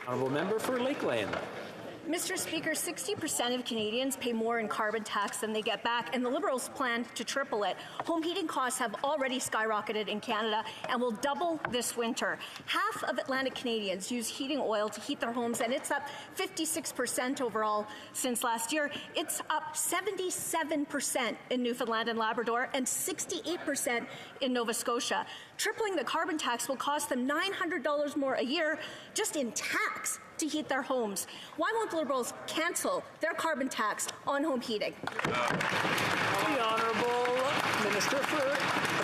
Honourable member for Lakeland. Mr. Speaker, 60% of Canadians pay more in carbon tax than they get back, and the Liberals plan to triple it. Home heating costs have already skyrocketed in Canada and will double this winter. Half of Atlantic Canadians use heating oil to heat their homes, and it's up 56% overall since last year. It's up 77% in Newfoundland and Labrador and 68% in Nova Scotia. Tripling the carbon tax will cost them $900 more a year just in tax to heat their homes. Why won't the Liberals cancel their carbon tax on home heating? The Honourable Minister for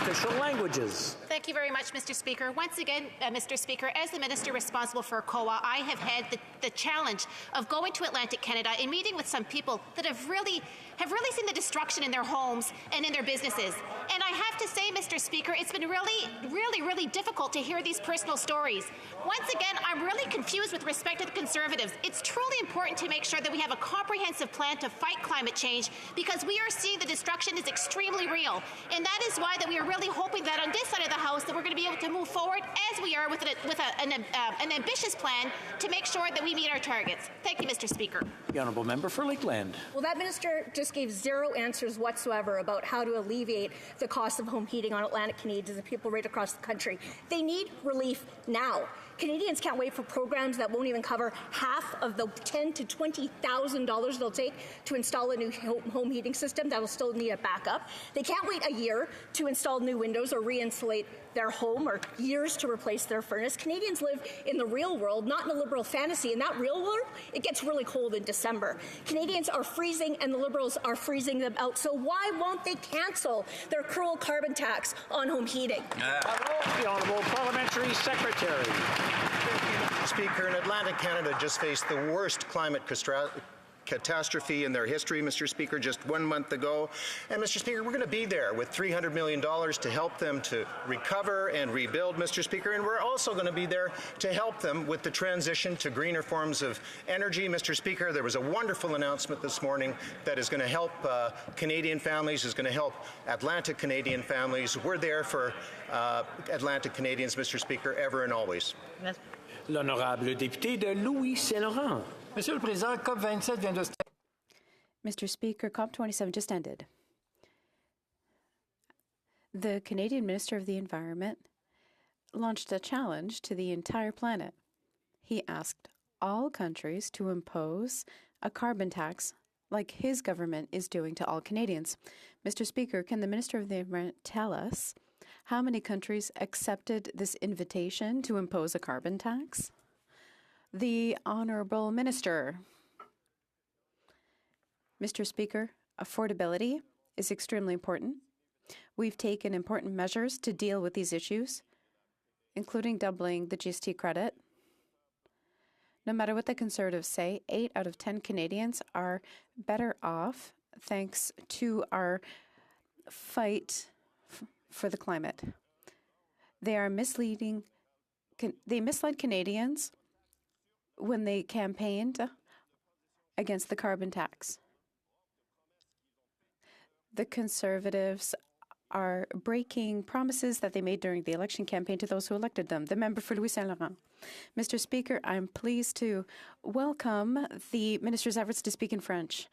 Official Languages. Thank you very much, Mr. Speaker. Once again, Mr. Speaker, as the Minister responsible for COA, I have had the challenge of going to Atlantic Canada and meeting with some people that have really seen the destruction in their homes and in their businesses. And I have to say, Mr. Speaker, it's been really difficult to hear these personal stories. Once again, I'm really confused with respect to the Conservatives. It's truly important to make sure that we have a comprehensive plan to fight climate change, because we are seeing the destruction is extremely real. And that is why that we are really hoping that on this side of the House that we're going to be able to move forward as we are with an ambitious plan to make sure that we meet our targets. Thank you, Mr. Speaker. The Honourable member for Lakeland. Well, that minister just gave zero answers whatsoever about how to alleviate the cost of home heating on Atlantic Canadians and people right across the country. They need relief now. Canadians can't wait for programs that won't even cover half of the $10,000 to $20,000 it'll take to install a new home heating system that'll still need a backup. They can't wait a year to install new windows or re-insulate their home, or years to replace their furnace. Canadians live in the real world, not in a Liberal fantasy. In that real world, it gets really cold in December. Canadians are freezing and the Liberals are freezing them out. So why won't they cancel their cruel carbon tax on home heating? The Honourable Parliamentary Secretary. Speaker, in Atlantic Canada just faced the worst climate catastrophe in their history, Mr. Speaker, just 1 month ago. And, Mr. Speaker, we're going to be there with $300 million to help them to recover and rebuild, Mr. Speaker. And we're also going to be there to help them with the transition to greener forms of energy, Mr. Speaker. There was a wonderful announcement this morning that is going to help Canadian families, is going to help Atlantic Canadian families. We're there for Atlantic Canadians, Mr. Speaker, ever and always. L'honorable député de Louis-Saint-Laurent. Monsieur le Président, COP27 vient de... Mr. Speaker, COP27 just ended. The Canadian Minister of the Environment launched a challenge to the entire planet. He asked all countries to impose a carbon tax like his government is doing to all Canadians. Mr. Speaker, can the Minister of the Environment tell us how many countries accepted this invitation to impose a carbon tax? The Honourable Minister. Mr. Speaker, affordability is extremely important. We've taken important measures to deal with these issues, including doubling the GST credit. No matter what the Conservatives say, 8 out of 10 Canadians are better off thanks to our fight for the climate. They are misleading. They misled Canadians when they campaigned against the carbon tax. The Conservatives are breaking promises that they made during the election campaign to those who elected them. The member for Louis-Saint-Laurent. Mr. Speaker, I'm pleased to welcome the minister's efforts to speak in French.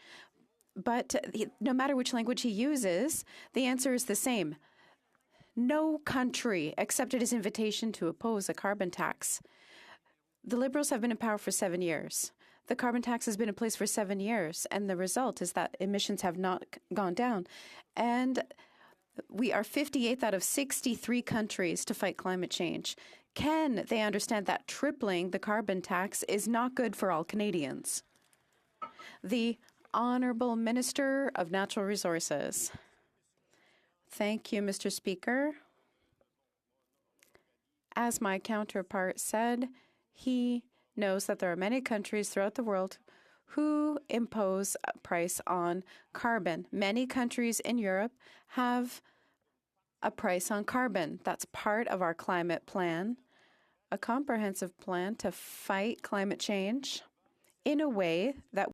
But no matter which language he uses, the answer is the same. No country accepted his invitation to oppose a carbon tax. The Liberals have been in power for 7 years. The carbon tax has been in place for 7 years, and the result is that emissions have not gone down. And we are 58th out of 63 countries to fight climate change. Can they understand that tripling the carbon tax is not good for all Canadians? The Honourable Minister of Natural Resources. Thank you, Mr. Speaker. As my counterpart said, he knows that there are many countries throughout the world who impose a price on carbon. Many countries in Europe have a price on carbon. That's part of our climate plan, a comprehensive plan to fight climate change in a way that